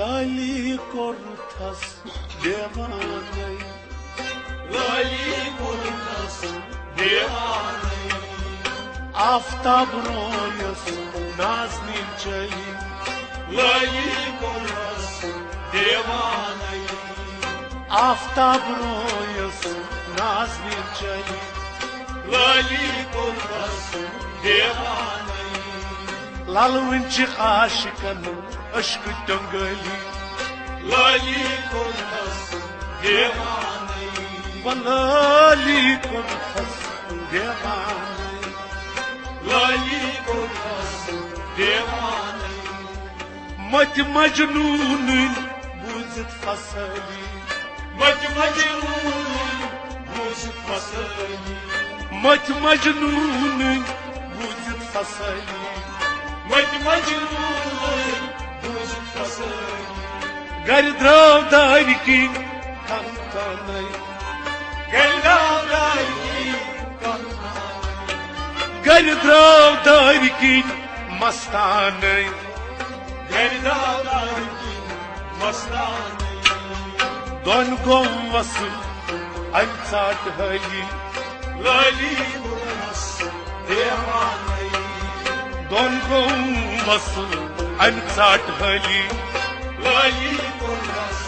लाली कोर्थस देवाने लाली कोर्थस देवाने आफ्ताब रोयस नाज़नीन चली लाली कोर्थस देवाने आफ्ताब रोयस नाज़नीन चली लाली कोर्थस देवाने लालविंच आशिकन अश्क टंगली लाली कोर्थस देवाने लाली कोर्थस देवाने लाली कोर्थस देवाने मत मजनून बुझत फसली मत मजनून बुझत फसली मत मजनून बुझत फसली मत मजनून बुझत फसली घर द्राव दारी की कंकाने घर द्राव दारी की मस्ताने दोन गो वसल अंचाट हली लाली कोर्थस देवाने दोन गो वसल अंचाट हली लाली कोर्थस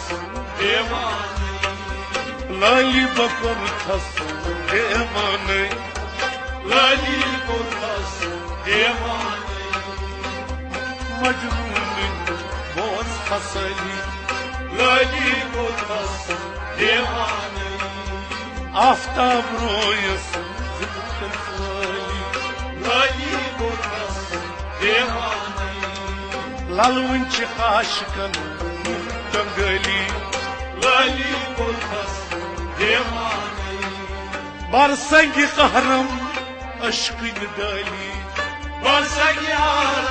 देवाने लाली बकोर्थस देवाने लाली कोर्थस देवाने मजनून बोस फसली लाली कोर्थस देवाने आफ्ताब रोयस जितली लाली कोर्थस देवाने लालविंच आशिकन टंगली लाली कोर्थस देवाने बरसंग कहरम अश्किन दली बरसग्यारम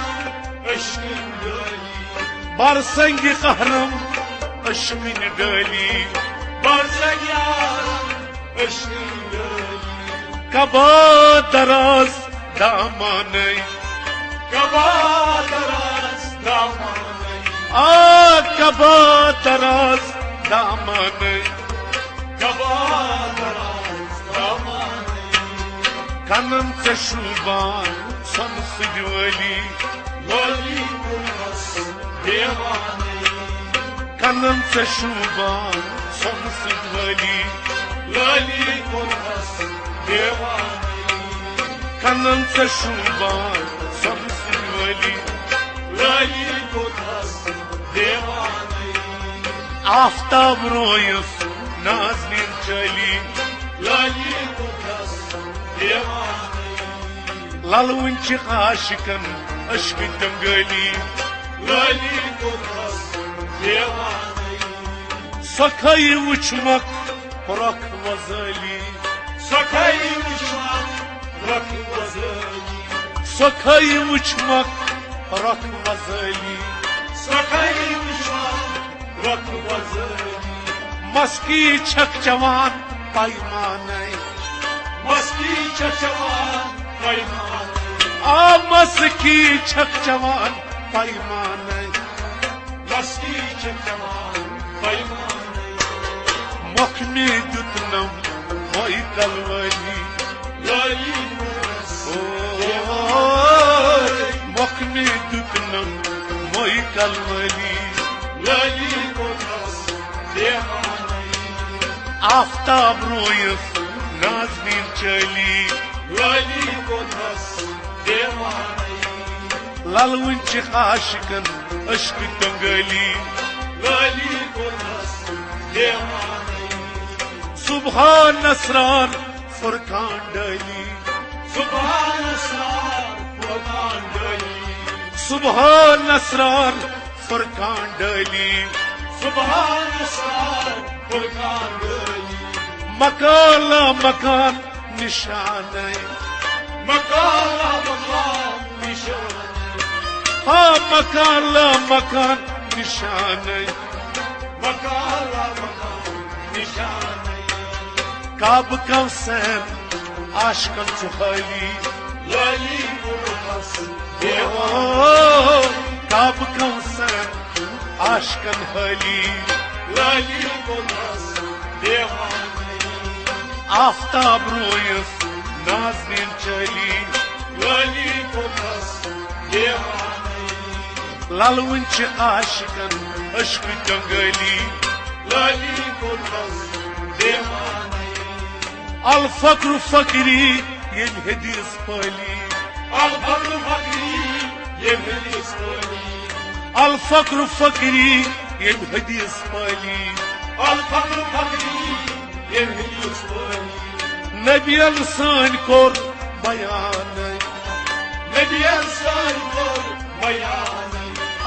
अश्किन दली बरसंग कहरम अश्किन दली बरसग्यारम अश्किन दली कबा दराज दामाने कबा दराज दामाने कबा दराज दामाने कबा दराज दामाने कनन चशुबान संसजवली लाली कोर्थस देवाने कनन चशुबान संसजवली लाली कोर्थस देवाने कनन चशुबान संसजवली लाली कोर्थस देवाने आफ्ताब रोयस नाज़नीन चली लाली कोर्थस देवाने लालविंच आशिकन अश्क टंगली लाली कोर्थस देवाने सखई उछमक रख वजली सखई उछमक रख वजली सखई उछमक रख वजली सखई उछमक रख वजली मस्की छक जवान पैमाने मस्की चचवान पैमाने मस्की छक जवान पैमाने मस्की चचवान पैमाने मखनी दुतनम मोई कलवली लाली कोर्थस मखनी दुतनम मोई कलवली लाली कोर्थस देवाने आफ्ताब रोयस नाज़नीन चली लाली कोर्थस देवाने लालविंच आशिकन अश्क टंगली लाली कोर्थस देवाने सुबहान असरार फुरकान डली सुभान असरार फुरकान डली सुबहान असरार फुरकान डली सुभान असरार फुरकान डली मकाला मकान निशाने मकाला मकान निशाने मकाला मकान निशाने मकाला मकान निशाने काब कौसैन आशकन चुहली लाली कोर्थस काब कौसैन आशकन हली लाली कोठस देवाने आफ्ताब रोयस नाज़नीन चली लाली कोठस देवाने ललवन च आशकन अश्क जंगली लाली कोठस देवाने अल फक्र फकरी ये हदीस पली al fakr fakri yevhedis pali अल फक्र फकरी ये हदीस पली al fakr fakri yevhedis pali नबियन सान कोर बयान Nebiyen san kor bayanı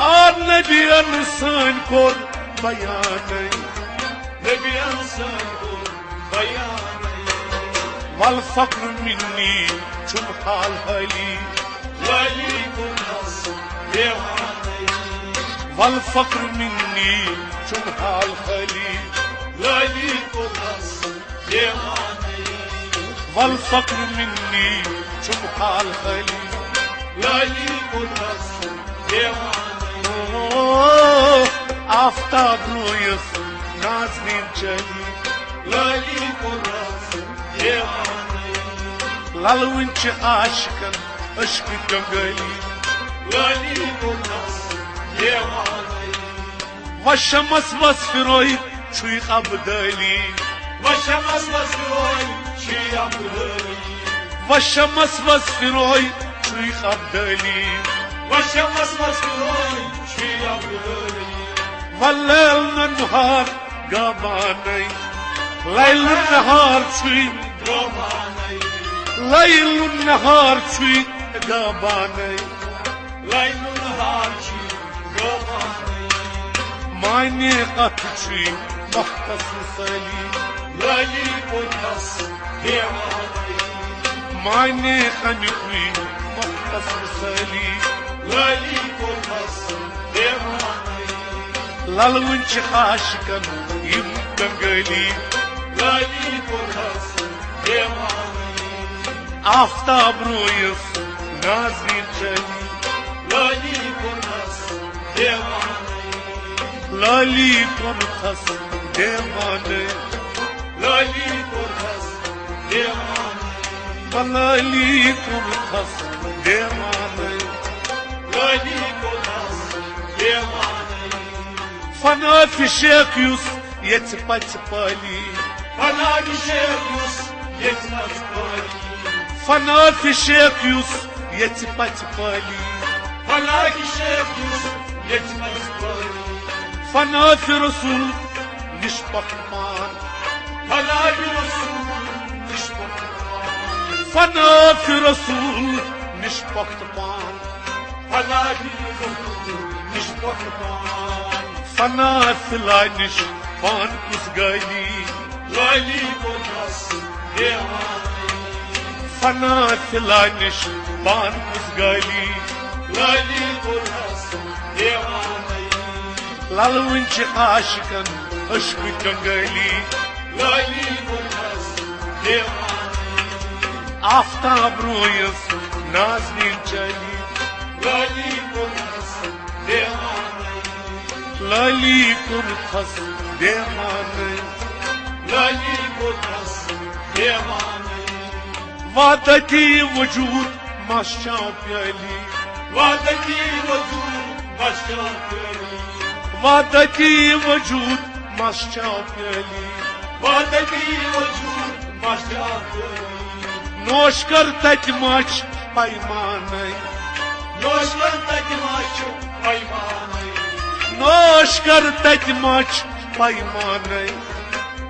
और नबियन सान कोर बयान Nebiyen san kor bayanı वल फक्र मिन्नी चुम हाल हली Lali konas devanı वल फक्र मिन्नी चुम हाल हली Lali konas devanı वल फक्र मिन्नी चुम हाल हली Lali konas devanı Aftab Royce Nazneen चली Lali konas devanı ललवन च आशकन अश्क जंगली Lali konas devanı वशमस वसफरोय छुई अबदली Başamaz basıroy şey yapılır वशमस वसफरोय छुई अबदली Başamaz basıroy şey yapılır वल्लैल नहार गाबानै लैल नहार छुई Romanı लैल नहार छुई गाबानै Laylun harçı Romanı मायने कथ छुई मख्तस सली Lali konas devanı मायने कनुई मख्तस सली Lali konas devanı ललवन च आशकन यम जंगली Lali konas devanı Aftab Royce Nazneen चली Lali konas devanı लाली कोन खस देवाने Lali konas devanı लाली कोन खस देवाने Lali konas devanı फना फिशेक युस येच पच पली Bana bir şey yok yetmez böyle फना फिशेक युस येच पच पली Bana bir şey yok yetmez böyle फना फिर रसूल निष्पक्षमान Bana bir olsun düşman फना फिर रसूल निष्पक्षमान Bana bir olsun düşman फना फिलानिश पान कुस गली Lali konas devanı फना फिलानिश पान कुस गली Lali konas devanı ललवन च आशकन अश्क जंगली Lali konas devanı Aftab Royce Nazneen चली Lali konas devanı लाली कुन खस देवाने Lali konas devanı वादती वजूद मशां प्याली Vadaki vazur başka köy वादती वजूद मशां प्याली Vadaki vazur başka köy नोश कर तज मच पैमाने Yoşlar takmaçı hayvanı नोश कर तज मच पैमाने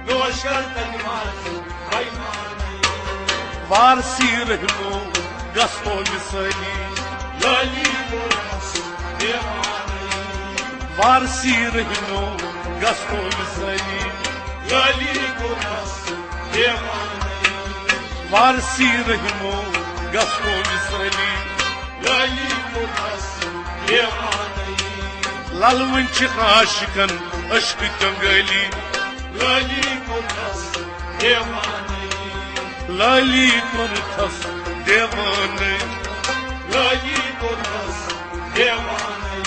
Yoşlar takmaçı hayvanı Warsi रहनो गस्तो मिसली Lali konas devanı Warsi रहनो गस्तो मिसली Lali konas devanı Warsi रहनो गस्तो मिसली Lali konas devanı ललवन च आशकन अश्क जंगली Lali konas devanı लाली कुन खस देवाने Lali konas devanı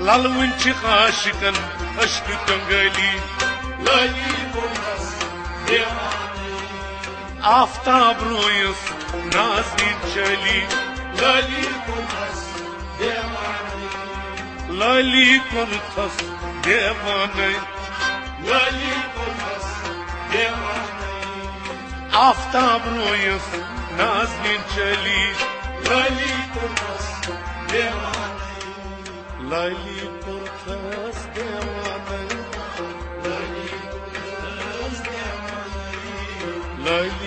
لالونچ عاشقن اشک کنگلی لالی کناس دیوانه آفتاب رویس نازنین چلی لالی کناس دیوانه لالی کنتس دیوانه لالی کناس دیوانه آفتاب رویس نازنین چلی لالی کناس دیوانه لالی کنتس دیوانه لالی کناس دیوانه لالی